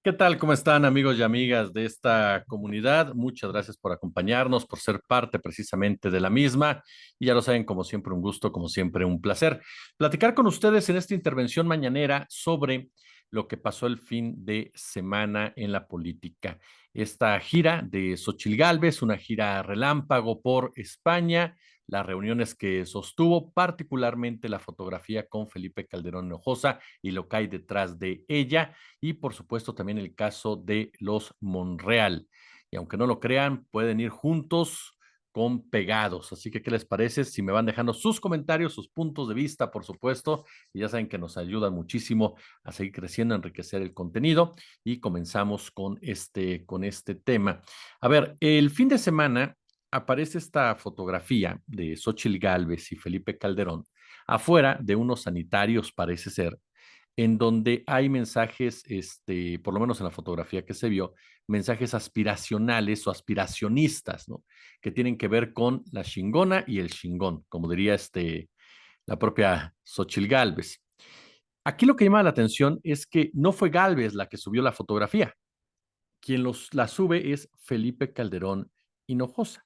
¿Qué tal? ¿Cómo están amigos y amigas de esta comunidad? Muchas gracias por acompañarnos, por ser parte precisamente de la misma. Y ya lo saben, como siempre, un gusto, como siempre, un placer. Platicar con ustedes en esta intervención mañanera sobre lo que pasó el fin de semana en la política. Esta gira de Xóchitl Gálvez, una gira relámpago por España, las reuniones que sostuvo, particularmente la fotografía con Felipe Calderón Hinojosa y lo que hay detrás de ella y por supuesto también el caso de los Monreal. Y aunque no lo crean, pueden ir juntos con pegados. Así que, ¿qué les parece? Si me van dejando sus comentarios, sus puntos de vista, por supuesto, y ya saben que nos ayudan muchísimo a seguir creciendo, a enriquecer el contenido. Y comenzamos con este tema. A ver, el fin de semana aparece esta fotografía de Xóchitl Gálvez y Felipe Calderón afuera de unos sanitarios, parece ser, en donde hay mensajes, por lo menos en la fotografía que se vio, mensajes aspiracionales o aspiracionistas, ¿no? Que tienen que ver con la chingona y el chingón, como diría la propia Xóchitl Gálvez. Aquí lo que llama la atención es que no fue Gálvez la que subió la fotografía. Quien la sube es Felipe Calderón Hinojosa.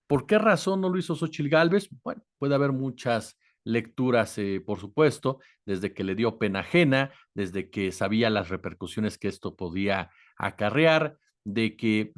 ¿Por qué razón no lo hizo Xóchitl Gálvez? Bueno, puede haber muchas lecturas, por supuesto, desde que le dio pena ajena, desde que sabía las repercusiones que esto podía acarrear, de que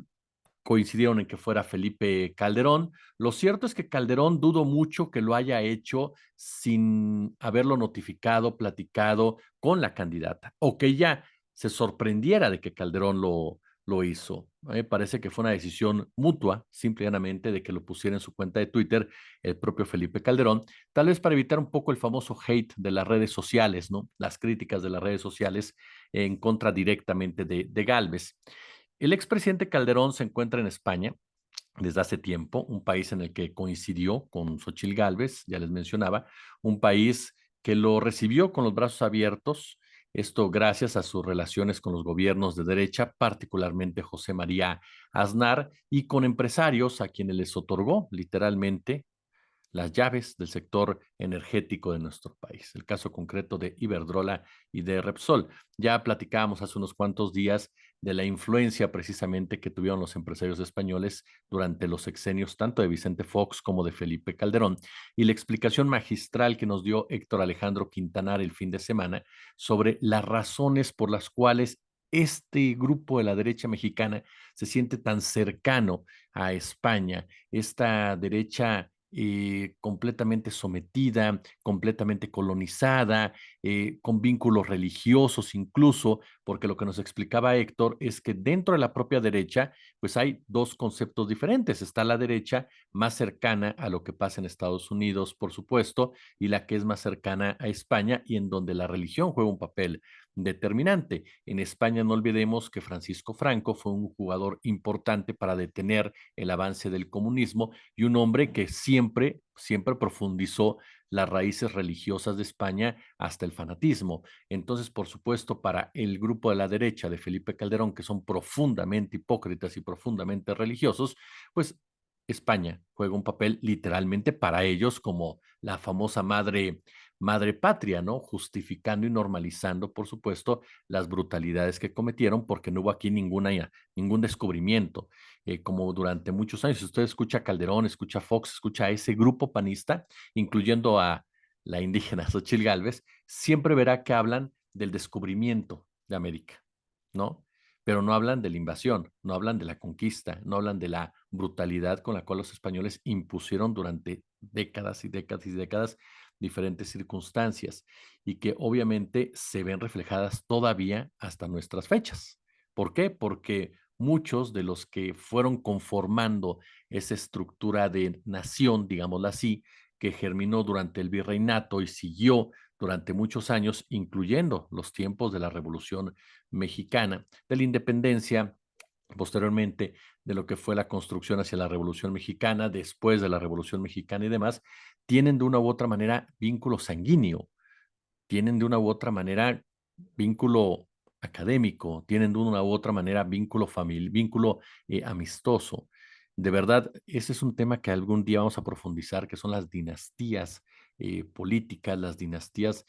coincidieron en que fuera Felipe Calderón. Lo cierto es que Calderón dudo mucho que lo haya hecho sin haberlo notificado, platicado con la candidata, o que ella se sorprendiera de que Calderón lo hizo. Me parece que fue una decisión mutua, simplemente de que lo pusiera en su cuenta de Twitter el propio Felipe Calderón, tal vez para evitar un poco el famoso hate de las redes sociales, ¿no? Las críticas de las redes sociales en contra directamente de Gálvez. El expresidente Calderón se encuentra en España desde hace tiempo, un país en el que coincidió con Xóchitl Gálvez, ya les mencionaba, un país que lo recibió con los brazos abiertos, esto gracias a sus relaciones con los gobiernos de derecha, particularmente José María Aznar, y con empresarios a quienes les otorgó literalmente las llaves del sector energético de nuestro país. El caso concreto de Iberdrola y de Repsol. Ya platicábamos hace unos cuantos días de la influencia precisamente que tuvieron los empresarios españoles durante los sexenios tanto de Vicente Fox como de Felipe Calderón y la explicación magistral que nos dio Héctor Alejandro Quintanar el fin de semana sobre las razones por las cuales este grupo de la derecha mexicana se siente tan cercano a España, esta derecha completamente sometida, completamente colonizada, con vínculos religiosos incluso, porque lo que nos explicaba Héctor es que dentro de la propia derecha, pues hay dos conceptos diferentes. Está la derecha más cercana a lo que pasa en Estados Unidos, por supuesto, y la que es más cercana a España y en donde la religión juega un papel determinante. En España no olvidemos que Francisco Franco fue un jugador importante para detener el avance del comunismo y un hombre que siempre profundizó las raíces religiosas de España hasta el fanatismo. Entonces, por supuesto, para el grupo de la derecha de Felipe Calderón, que son profundamente hipócritas y profundamente religiosos, pues España juega un papel literalmente para ellos como la famosa madre patria, ¿no? Justificando y normalizando, por supuesto, las brutalidades que cometieron, porque no hubo aquí ningún descubrimiento. Como durante muchos años, si usted escucha a Calderón, escucha a Fox, escucha a ese grupo panista, incluyendo a la indígena Xochitl Gálvez, siempre verá que hablan del descubrimiento de América, ¿no? Pero no hablan de la invasión, no hablan de la conquista, no hablan de la brutalidad con la cual los españoles impusieron durante décadas y décadas y décadas diferentes circunstancias y que obviamente se ven reflejadas todavía hasta nuestras fechas. ¿Por qué? Porque muchos de los que fueron conformando esa estructura de nación, digámoslo así, que germinó durante el virreinato y siguió durante muchos años, incluyendo los tiempos de la Revolución Mexicana, de la independencia, posteriormente de lo que fue la construcción hacia la Revolución Mexicana, después de la Revolución Mexicana y demás, tienen de una u otra manera vínculo sanguíneo, tienen de una u otra manera vínculo académico, tienen de una u otra manera vínculo familiar, vínculo amistoso. De verdad, ese es un tema que algún día vamos a profundizar, que son las dinastías políticas, las dinastías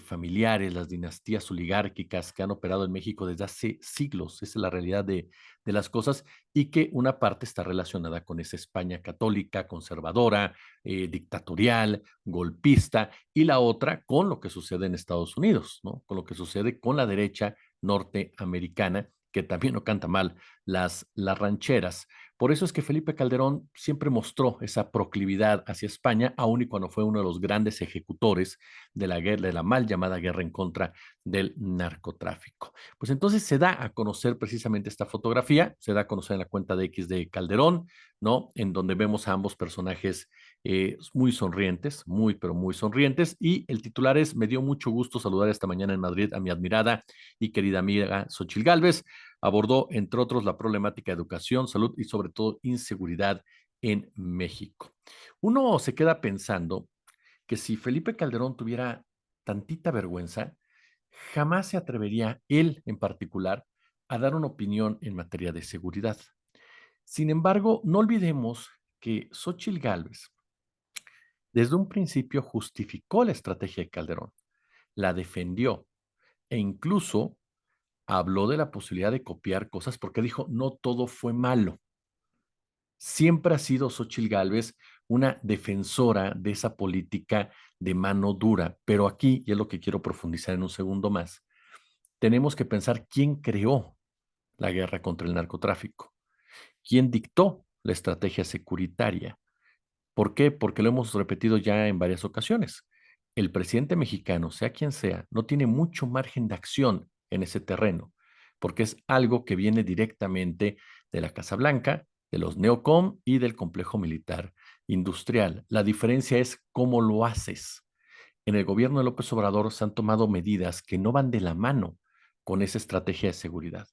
familiares, las dinastías oligárquicas que han operado en México desde hace siglos. Esa es la realidad de las cosas y que una parte está relacionada con esa España católica, conservadora, dictatorial, golpista, y la otra con lo que sucede en Estados Unidos, ¿no? Con lo que sucede con la derecha norteamericana, que también no canta mal las rancheras. Por eso es que Felipe Calderón siempre mostró esa proclividad hacia España, aun y cuando fue uno de los grandes ejecutores de la guerra, de la mal llamada guerra en contra del narcotráfico. Pues entonces se da a conocer precisamente esta fotografía, se da a conocer en la cuenta de X de Calderón, ¿no? En donde vemos a ambos personajes muy sonrientes, muy, pero muy sonrientes. Y el titular es: me dio mucho gusto saludar esta mañana en Madrid a mi admirada y querida amiga Xochitl Gálvez. Abordó, entre otros, la problemática de educación, salud y sobre todo inseguridad en México. Uno se queda pensando que si Felipe Calderón tuviera tantita vergüenza, jamás se atrevería, él en particular, a dar una opinión en materia de seguridad. Sin embargo, no olvidemos que Xochitl Gálvez desde un principio justificó la estrategia de Calderón, la defendió e incluso habló de la posibilidad de copiar cosas porque dijo, no todo fue malo. Siempre ha sido Xochitl Gálvez una defensora de esa política de mano dura, pero aquí, y es lo que quiero profundizar en un segundo más, tenemos que pensar quién creó la guerra contra el narcotráfico, quién dictó la estrategia securitaria. ¿Por qué? Porque lo hemos repetido ya en varias ocasiones. El presidente mexicano, sea quien sea, no tiene mucho margen de acción en ese terreno, porque es algo que viene directamente de la Casa Blanca, de los neocom y del complejo militar industrial. La diferencia es cómo lo haces. En el gobierno de López Obrador se han tomado medidas que no van de la mano con esa estrategia de seguridad.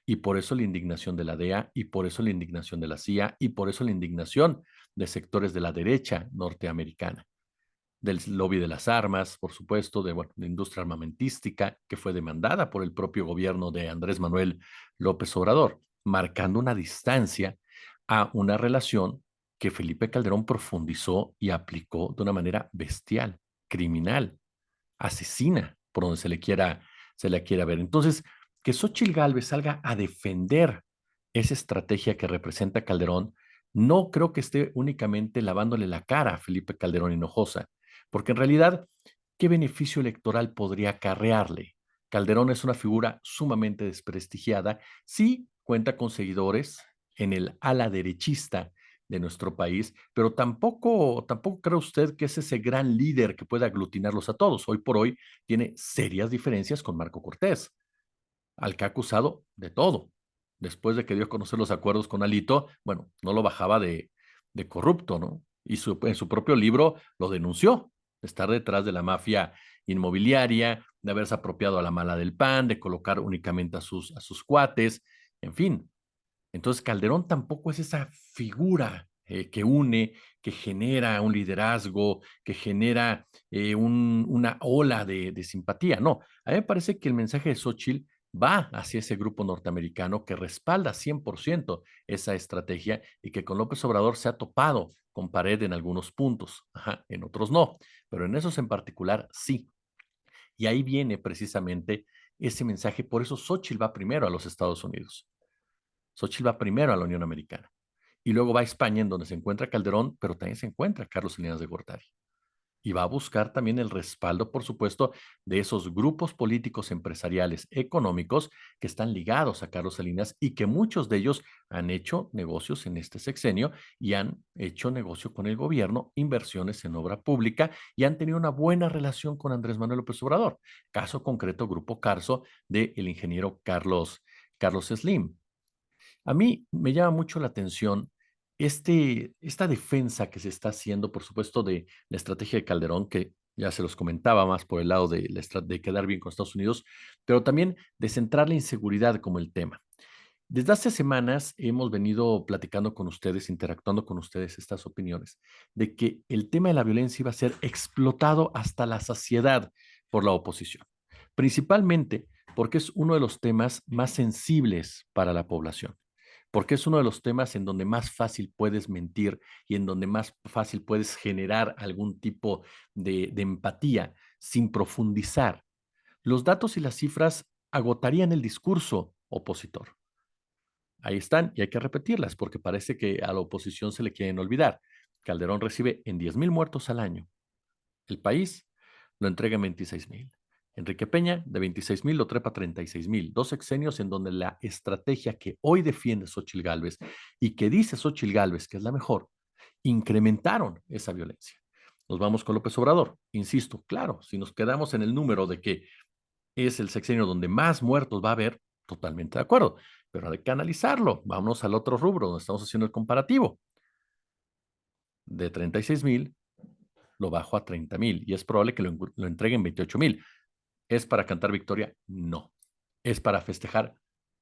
Y por eso la indignación de la DEA, y por eso la indignación de la CIA, y por eso la indignación de sectores de la derecha norteamericana, del lobby de las armas, por supuesto, de, bueno, la industria armamentística, que fue demandada por el propio gobierno de Andrés Manuel López Obrador, marcando una distancia a una relación que Felipe Calderón profundizó y aplicó de una manera bestial, criminal, asesina, por donde se le quiera ver. Entonces, que Xochitl Gálvez salga a defender esa estrategia que representa Calderón, no creo que esté únicamente lavándole la cara a Felipe Calderón Hinojosa, porque en realidad, ¿qué beneficio electoral podría acarrearle? Calderón es una figura sumamente desprestigiada, sí cuenta con seguidores en el ala derechista de nuestro país, pero tampoco cree usted que es ese gran líder que puede aglutinarlos a todos. Hoy por hoy tiene serias diferencias con Marco Cortés, al que ha acusado de todo. Después de que dio a conocer los acuerdos con Alito, bueno, no lo bajaba de corrupto, ¿no? Y en su propio libro lo denunció, de estar detrás de la mafia inmobiliaria, de haberse apropiado a la mala del PAN, de colocar únicamente a sus cuates, en fin. Entonces, Calderón tampoco es esa figura que une, que genera un liderazgo, que genera una ola de simpatía. No, a mí me parece que el mensaje de Xochitl va hacia ese grupo norteamericano que respalda 100% esa estrategia y que con López Obrador se ha topado con pared en algunos puntos, ajá, en otros no, pero en esos en particular sí. Y ahí viene precisamente ese mensaje, por eso Xochitl va primero a los Estados Unidos. Xochitl va primero a la Unión Americana y luego va a España, en donde se encuentra Calderón, pero también se encuentra Carlos Salinas de Gortari. Y va a buscar también el respaldo, por supuesto, de esos grupos políticos, empresariales, económicos que están ligados a Carlos Salinas y que muchos de ellos han hecho negocios en este sexenio y han hecho negocio con el gobierno, inversiones en obra pública y han tenido una buena relación con Andrés Manuel López Obrador. Caso concreto, Grupo Carso del ingeniero Carlos Slim. A mí me llama mucho la atención esta defensa que se está haciendo, por supuesto, de la estrategia de Calderón, que ya se los comentaba más por el lado de quedar bien con Estados Unidos, pero también de centrar la inseguridad como el tema. Desde hace semanas hemos venido platicando con ustedes, interactuando con ustedes estas opiniones, de que el tema de la violencia iba a ser explotado hasta la saciedad por la oposición, principalmente porque es uno de los temas más sensibles para la población, porque es uno de los temas en donde más fácil puedes mentir y en donde más fácil puedes generar algún tipo de empatía sin profundizar. Los datos y las cifras agotarían el discurso opositor. Ahí están y hay que repetirlas porque parece que a la oposición se le quieren olvidar. Calderón recibe en 10,000 muertos al año. El país lo entrega en 26,000. Enrique Peña, de 26,000 lo trepa a 36,000. Dos sexenios en donde la estrategia que hoy defiende Xóchitl Gálvez y que dice Xóchitl Gálvez que es la mejor, incrementaron esa violencia. Nos vamos con López Obrador. Insisto, claro, si nos quedamos en el número de que es el sexenio donde más muertos va a haber, totalmente de acuerdo, pero hay que analizarlo. Vámonos al otro rubro donde estamos haciendo el comparativo. De 36,000 lo bajo a 30,000 y es probable que lo entreguen 28,000. ¿Es para cantar victoria? No. ¿Es para festejar?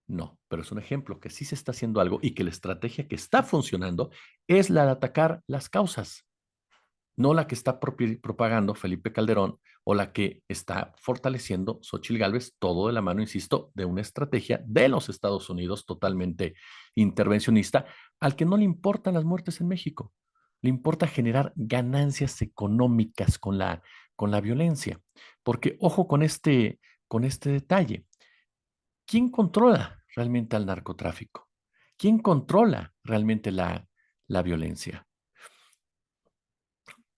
No. Pero es un ejemplo que sí se está haciendo algo y que la estrategia que está funcionando es la de atacar las causas, no la que está propagando Felipe Calderón o la que está fortaleciendo Xóchitl Gálvez, todo de la mano, insisto, de una estrategia de los Estados Unidos totalmente intervencionista, al que no le importan las muertes en México. Le importa generar ganancias económicas con la violencia. Porque, ojo con este detalle, ¿quién controla realmente al narcotráfico? ¿Quién controla realmente la violencia?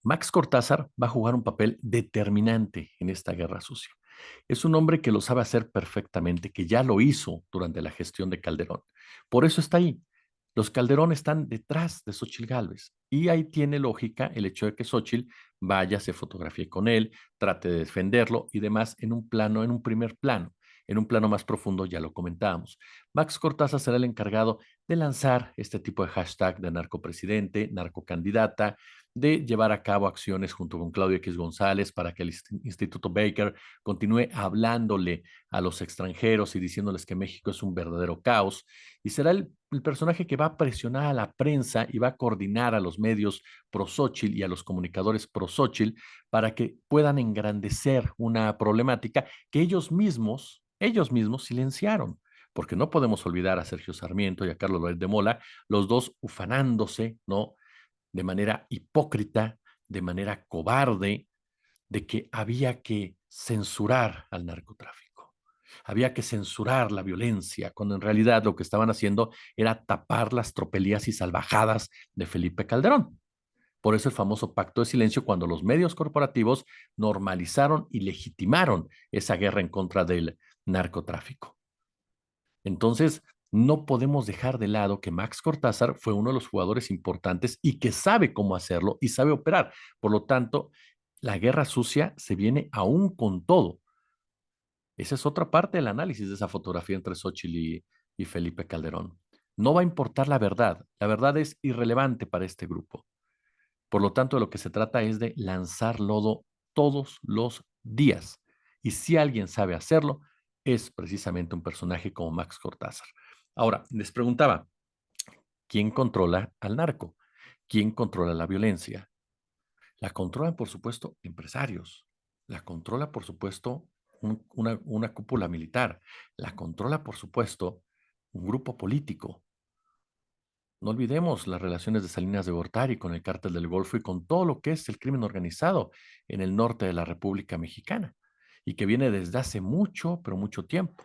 Max Cortázar va a jugar un papel determinante en esta guerra sucia. Es un hombre que lo sabe hacer perfectamente, que ya lo hizo durante la gestión de Calderón. Por eso está ahí. Los Calderón están detrás de Xóchitl Gálvez. Y ahí tiene lógica el hecho de que Xóchitl vaya, se fotografíe con él, trate de defenderlo y demás en un plano, en un primer plano. En un plano más profundo ya lo comentábamos. Max Cortázar será el encargado de lanzar este tipo de hashtag de narcopresidente, narcocandidata, de llevar a cabo acciones junto con Claudio X González para que el Instituto Baker continúe hablándole a los extranjeros y diciéndoles que México es un verdadero caos. Y será el personaje que va a presionar a la prensa y va a coordinar a los medios pro Xochitl y a los comunicadores pro Xochitl para que puedan engrandecer una problemática que ellos mismos silenciaron. Porque no podemos olvidar a Sergio Sarmiento y a Carlos Loret de Mola, los dos ufanándose, ¿no?, de manera hipócrita, de manera cobarde, de que había que censurar al narcotráfico. Había que censurar la violencia, cuando en realidad lo que estaban haciendo era tapar las tropelías y salvajadas de Felipe Calderón. Por eso el famoso pacto de silencio, cuando los medios corporativos normalizaron y legitimaron esa guerra en contra del narcotráfico. Entonces, no podemos dejar de lado que Max Cortázar fue uno de los jugadores importantes y que sabe cómo hacerlo y sabe operar. Por lo tanto, la guerra sucia se viene aún con todo. Esa es otra parte del análisis de esa fotografía entre Xóchitl y Felipe Calderón. No va a importar la verdad. La verdad es irrelevante para este grupo. Por lo tanto, de lo que se trata es de lanzar lodo todos los días. Y si alguien sabe hacerlo, es precisamente un personaje como Max Cortázar. Ahora, les preguntaba, ¿quién controla al narco? ¿Quién controla la violencia? La controlan, por supuesto, empresarios. La controla, por supuesto, una cúpula militar. La controla, por supuesto, un grupo político. No olvidemos las relaciones de Salinas de Gortari con el cártel del Golfo y con todo lo que es el crimen organizado en el norte de la República Mexicana y que viene desde hace mucho, pero mucho tiempo.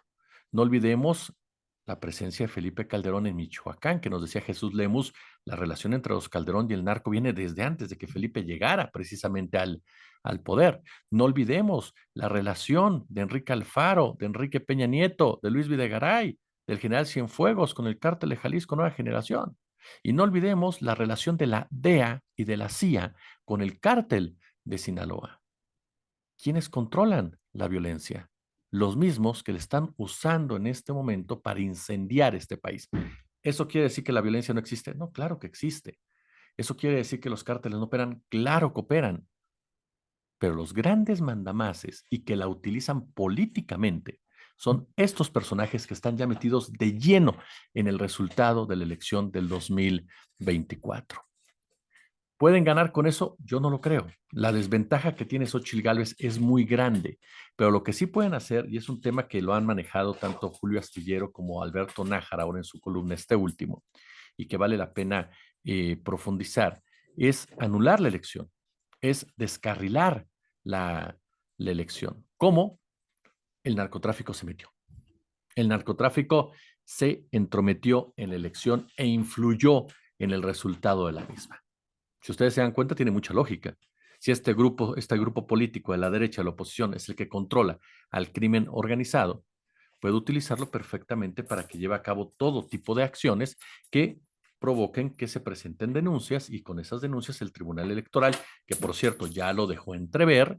No olvidemos la presencia de Felipe Calderón en Michoacán, que nos decía Jesús Lemus, la relación entre los Calderón y el narco viene desde antes de que Felipe llegara precisamente al poder. No olvidemos la relación de Enrique Alfaro, de Enrique Peña Nieto, de Luis Videgaray, del general Cienfuegos con el cártel de Jalisco Nueva Generación. Y no olvidemos la relación de la DEA y de la CIA con el cártel de Sinaloa. ¿Quiénes controlan la violencia? Los mismos que le están usando en este momento para incendiar este país. ¿Eso quiere decir que la violencia no existe? No, claro que existe. ¿Eso quiere decir que los cárteles no operan? Claro que operan. Pero los grandes mandamases y que la utilizan políticamente son estos personajes que están ya metidos de lleno en el resultado de la elección del 2024. ¿Pueden ganar con eso? Yo no lo creo. La desventaja que tiene Xóchitl Gálvez es muy grande, pero lo que sí pueden hacer, y es un tema que lo han manejado tanto Julio Astillero como Alberto Nájara ahora en su columna, este último, y que vale la pena profundizar, es anular la elección, es descarrilar la, la elección. ¿Cómo? El narcotráfico se metió. El narcotráfico se entrometió en la elección e influyó en el resultado de la misma. Si ustedes se dan cuenta, tiene mucha lógica. Si este grupo político de la derecha, de la oposición, es el que controla al crimen organizado, puede utilizarlo perfectamente para que lleve a cabo todo tipo de acciones que provoquen que se presenten denuncias y con esas denuncias el Tribunal Electoral, que por cierto ya lo dejó entrever,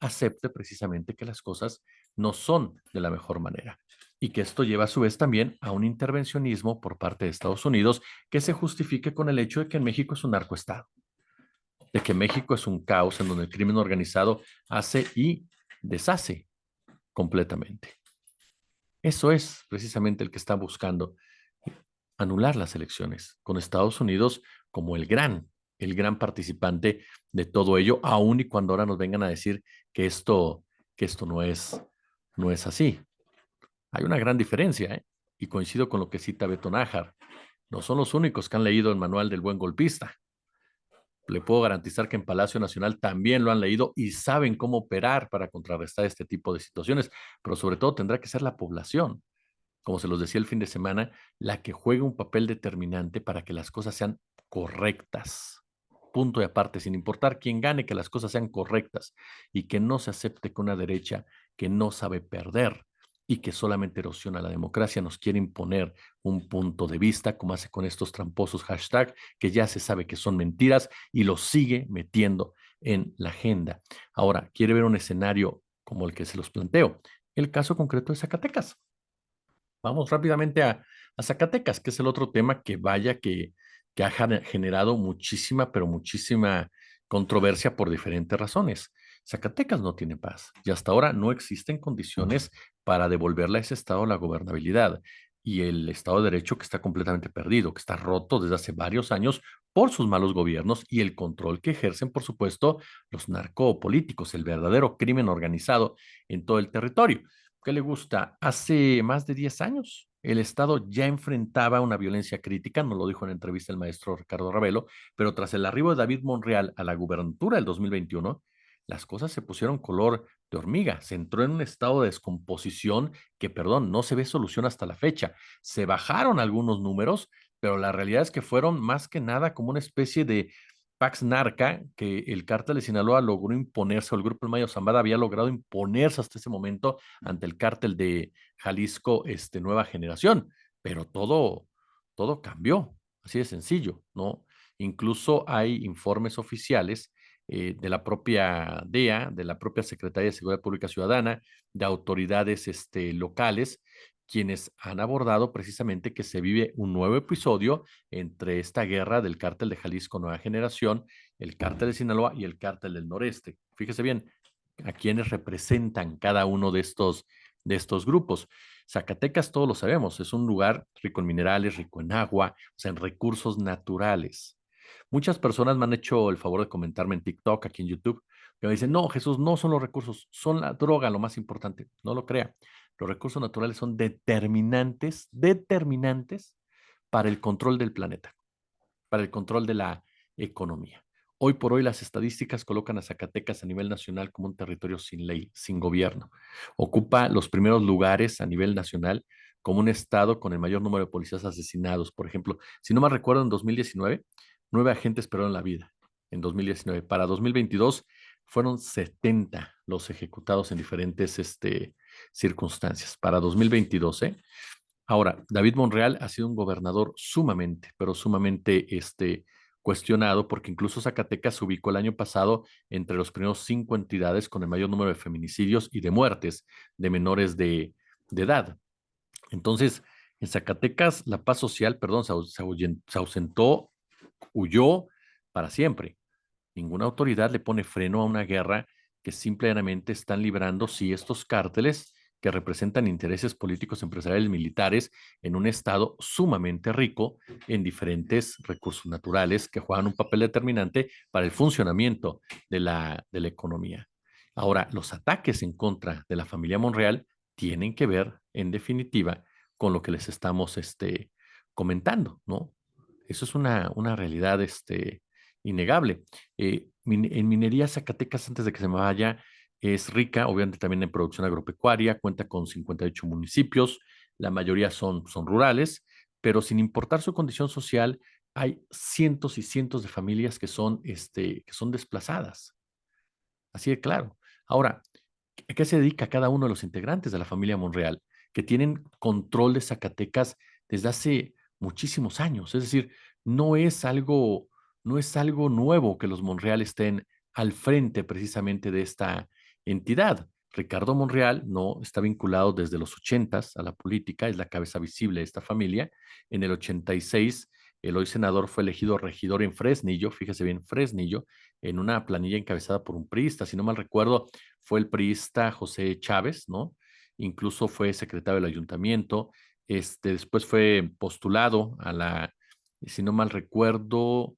acepte precisamente que las cosas no son de la mejor manera y que esto lleva a su vez también a un intervencionismo por parte de Estados Unidos que se justifique con el hecho de que en México es un narcoestado, de que México es un caos en donde el crimen organizado hace y deshace completamente. Eso es precisamente el que está buscando anular las elecciones, con Estados Unidos como el gran participante de todo ello, aun y cuando ahora nos vengan a decir que esto no es así. Hay una gran diferencia, ¿eh? Y coincido con lo que cita Beto Nájar. No son los únicos que han leído el manual del buen golpista. Le puedo garantizar que en Palacio Nacional también lo han leído y saben cómo operar para contrarrestar este tipo de situaciones, pero sobre todo tendrá que ser la población, como se los decía el fin de semana, la que juegue un papel determinante para que las cosas sean correctas. Punto y aparte, sin importar quién gane, que las cosas sean correctas y que no se acepte que una derecha que no sabe perder y que solamente erosiona la democracia nos quiere imponer un punto de vista, como hace con estos tramposos hashtags, que ya se sabe que son mentiras y los sigue metiendo en la agenda. Ahora, quiere ver un escenario como el que se los planteo. El caso concreto de Zacatecas. Vamos rápidamente a Zacatecas, que es el otro tema que vaya que ha generado muchísima, pero muchísima controversia por diferentes razones. Zacatecas no tiene paz y hasta ahora no existen condiciones para devolverle a ese estado la gobernabilidad y el Estado de Derecho que está completamente perdido, que está roto desde hace varios años por sus malos gobiernos y el control que ejercen, por supuesto, los narcopolíticos, el verdadero crimen organizado en todo el territorio. ¿Qué le gusta? Hace más de 10 años el Estado ya enfrentaba una violencia crítica, nos lo dijo en entrevista el maestro Ricardo Ravelo, pero tras el arribo de David Monreal a la gubernatura del 2021, las cosas se pusieron color de hormiga, se entró en un estado de descomposición que, perdón, no se ve solución hasta la fecha. Se bajaron algunos números, pero la realidad es que fueron más que nada como una especie de Pax Narca, que el cártel de Sinaloa logró imponerse, o el grupo del Mayo Zambada había logrado imponerse hasta ese momento ante el cártel de Jalisco, Nueva Generación, pero todo cambió, así de sencillo, ¿no? Incluso hay informes oficiales de la propia DEA, de la propia Secretaría de Seguridad Pública Ciudadana, de autoridades locales, quienes han abordado precisamente que se vive un nuevo episodio entre esta guerra del cártel de Jalisco Nueva Generación, el cártel de Sinaloa y el cártel del Noreste. Fíjese bien, a quienes representan cada uno de estos grupos. Zacatecas, todos lo sabemos, es un lugar rico en minerales, rico en agua, o sea, en recursos naturales. Muchas personas me han hecho el favor de comentarme en TikTok, aquí en YouTube, que me dicen, no, Jesús, no son los recursos, son la droga lo más importante. No lo crea. Los recursos naturales son determinantes para el control del planeta, para el control de la economía. Hoy por hoy las estadísticas colocan a Zacatecas a nivel nacional como un territorio sin ley, sin gobierno. Ocupa los primeros lugares a nivel nacional como un estado con el mayor número de policías asesinados. Por ejemplo, si no me recuerdo, en 2019, 9 agentes perdieron la vida. En 2019. Para 2022 fueron 70 los ejecutados en diferentes circunstancias. Para 2022, ¿eh? Ahora, David Monreal ha sido un gobernador sumamente, pero sumamente cuestionado, porque incluso Zacatecas se ubicó el año pasado entre los primeros 5 entidades con el mayor número de feminicidios y de muertes de menores de edad. Entonces, en Zacatecas, la paz social, perdón, se ausentó, huyó para siempre. Ninguna autoridad le pone freno a una guerra que simplemente están librando, sí, estos cárteles que representan intereses políticos, empresariales y militares en un estado sumamente rico en diferentes recursos naturales que juegan un papel determinante para el funcionamiento de la economía. Ahora, los ataques en contra de la familia Monreal tienen que ver, en definitiva, con lo que les estamos comentando, ¿no? Eso es una realidad innegable. En Minería Zacatecas, antes de que se me vaya, Es rica, obviamente, también en producción agropecuaria, cuenta con 58 municipios, la mayoría son rurales, pero sin importar su condición social, hay cientos y cientos de familias que son desplazadas. Así de claro. Ahora, ¿a qué se dedica cada uno de los integrantes de la familia Monreal, que tienen control de Zacatecas desde hace muchísimos años? Es decir, no es algo, no es algo nuevo que los Monreal estén al frente precisamente de esta entidad. Ricardo Monreal no está vinculado desde los 80 a la política, es la cabeza visible de esta familia. En el 86, el hoy senador fue elegido regidor en Fresnillo, fíjese bien, Fresnillo, en una planilla encabezada por un priista, si no mal recuerdo, fue el priista José Chávez, ¿no? Incluso fue secretario del ayuntamiento, después fue postulado a la, si no mal recuerdo,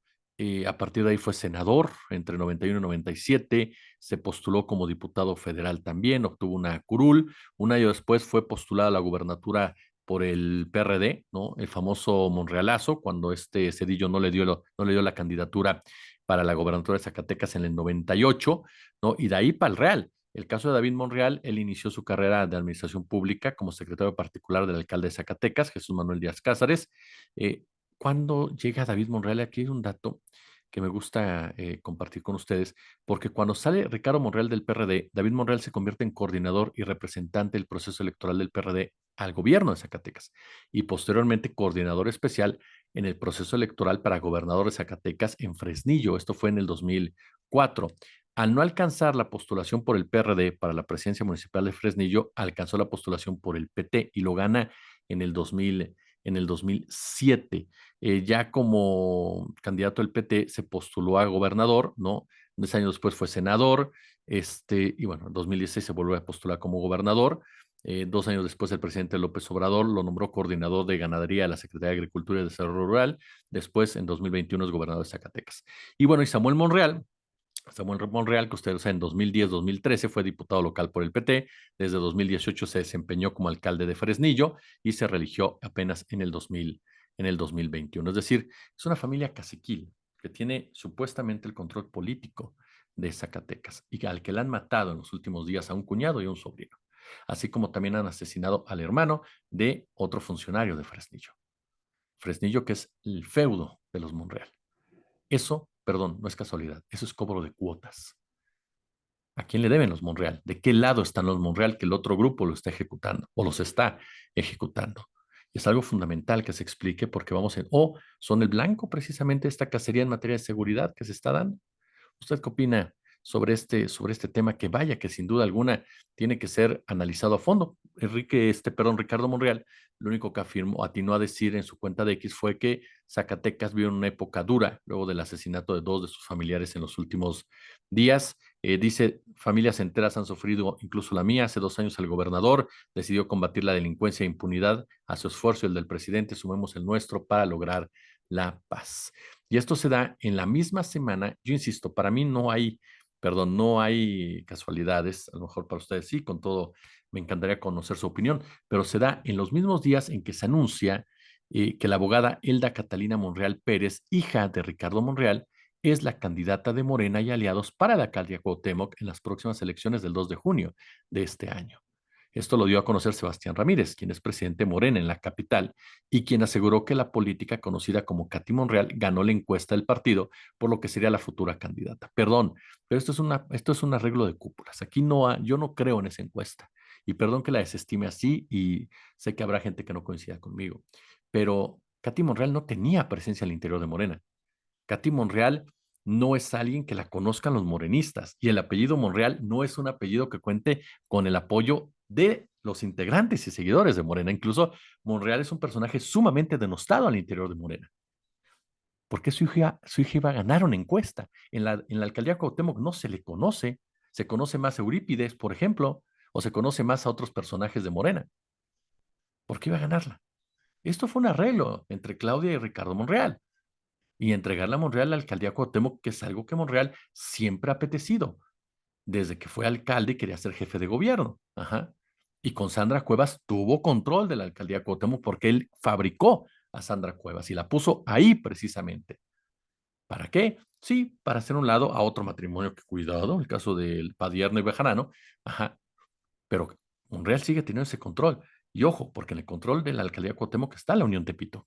a partir de ahí fue senador entre 91 y 97, se postuló como diputado federal también, obtuvo una curul, un año después fue postulado a la gubernatura por el PRD, ¿no? El famoso Monrealazo, cuando Cedillo no le dio la candidatura para la gobernatura de Zacatecas en el 98, ¿no? Y de ahí para el Real. El caso de David Monreal, él inició su carrera de administración pública como secretario particular del alcalde de Zacatecas, Jesús Manuel Díaz Cázares. Cuando llega David Monreal, aquí hay un dato que me gusta compartir con ustedes, porque cuando sale Ricardo Monreal del PRD, David Monreal se convierte en coordinador y representante del proceso electoral del PRD al gobierno de Zacatecas y posteriormente coordinador especial en el proceso electoral para gobernador de Zacatecas en Fresnillo. Esto fue en el 2004. Al no alcanzar la postulación por el PRD para la presidencia municipal de Fresnillo, alcanzó la postulación por el PT y lo gana en el 2000, en el 2007. Ya como candidato del PT se postuló a gobernador, ¿no? 2 años después fue senador, y bueno, en 2016 se volvió a postular como gobernador. 2 años después, el presidente López Obrador lo nombró coordinador de ganadería de la Secretaría de Agricultura y Desarrollo Rural. Después, en 2021, es gobernador de Zacatecas. Y bueno, y Samuel Monreal, que ustedes saben, en 2010-2013 fue diputado local por el PT. Desde 2018 se desempeñó como alcalde de Fresnillo y se religió apenas en el 2021. Es decir, es una familia caciquil que tiene supuestamente el control político de Zacatecas y al que le han matado en los últimos días a un cuñado y a un sobrino, así como también han asesinado al hermano de otro funcionario de Fresnillo. Fresnillo, que es el feudo de los Monreal. Eso, perdón, no es casualidad, eso es cobro de cuotas. ¿A quién le deben los Monreal? ¿De qué lado están los Monreal que el otro grupo lo está ejecutando o los está ejecutando? Y es algo fundamental que se explique porque o son el blanco precisamente de esta cacería en materia de seguridad que se está dando. ¿Usted qué opina sobre este tema que vaya, que sin duda alguna tiene que ser analizado a fondo? Ricardo Monreal, lo único que afirmó, atinó a decir en su cuenta de X fue que Zacatecas vivió en una época dura luego del asesinato de 2 de sus familiares en los últimos días. Dice, familias enteras han sufrido, incluso la mía. Hace 2 años el gobernador decidió combatir la delincuencia e impunidad. A su esfuerzo, el del presidente, sumemos el nuestro para lograr la paz. Y esto se da en la misma semana. Yo insisto, para mí no hay casualidades, a lo mejor para ustedes sí, con todo, me encantaría conocer su opinión, pero se da en los mismos días en que se anuncia que la abogada Elda Catalina Monreal Pérez, hija de Ricardo Monreal, es la candidata de Morena y aliados para la alcaldía Cuauhtémoc en las próximas elecciones del 2 de junio de este año. Esto lo dio a conocer Sebastián Ramírez, quien es presidente Morena en la capital y quien aseguró que la política conocida como Katy Monreal ganó la encuesta del partido, por lo que sería la futura candidata. Perdón, pero esto es un arreglo de cúpulas. Aquí yo no creo en esa encuesta. Y perdón que la desestime así y sé que habrá gente que no coincida conmigo. Pero Katy Monreal no tenía presencia al interior de Morena. Katy Monreal no es alguien que la conozcan los morenistas y el apellido Monreal no es un apellido que cuente con el apoyo de los integrantes y seguidores de Morena. Incluso Monreal es un personaje sumamente denostado al interior de Morena. ¿Por qué su hija iba a ganar una encuesta? En la alcaldía Cuauhtémoc no se le conoce. Se conoce más a Eurípides, por ejemplo, o se conoce más a otros personajes de Morena. ¿Por qué iba a ganarla? Esto fue un arreglo entre Claudia y Ricardo Monreal y entregarle a Monreal la alcaldía Cuauhtémoc, que es algo que Monreal siempre ha apetecido, desde que fue alcalde y quería ser jefe de gobierno. Ajá. Y con Sandra Cuevas tuvo control de la alcaldía Cuauhtémoc porque él fabricó a Sandra Cuevas y la puso ahí precisamente. ¿Para qué? Sí, para hacer un lado a otro matrimonio que cuidado, el caso del Padierno y Bejarano, ajá, pero Monreal sigue teniendo ese control. Y ojo, porque en el control de la alcaldía Cuauhtémoc está la Unión Tepito.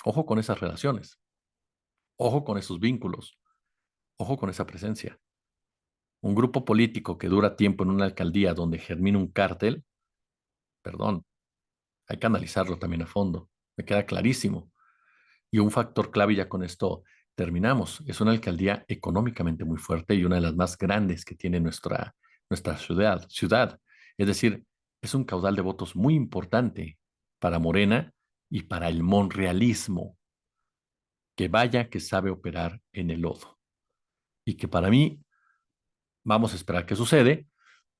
Ojo con esas relaciones, ojo con esos vínculos, ojo con esa presencia. Un grupo político que dura tiempo en una alcaldía donde germina un cártel, perdón, hay que analizarlo también a fondo. Me queda clarísimo. Y un factor clave, y ya con esto terminamos, es una alcaldía económicamente muy fuerte y una de las más grandes que tiene nuestra ciudad. Es decir, es un caudal de votos muy importante para Morena y para el monrealismo, que vaya que sabe operar en el lodo. Y que para mí, vamos a esperar qué sucede,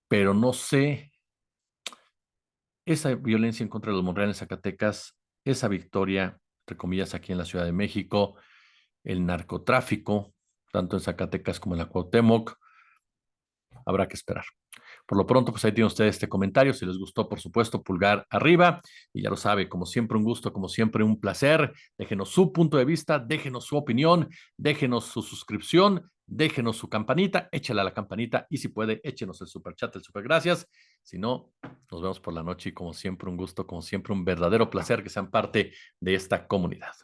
pero no sé, esa violencia en contra de los monreales en Zacatecas, esa victoria, entre comillas, aquí en la Ciudad de México, el narcotráfico, tanto en Zacatecas como en la Cuauhtémoc, habrá que esperar. Por lo pronto, pues ahí tienen ustedes este comentario. Si les gustó, por supuesto, pulgar arriba. Y ya lo sabe, como siempre, un gusto, como siempre, un placer. Déjenos su punto de vista, déjenos su opinión, déjenos su suscripción, déjenos su campanita, échale a la campanita y si puede, échenos el super chat, el super gracias. Si no, nos vemos por la noche y como siempre, un gusto, como siempre, un verdadero placer que sean parte de esta comunidad.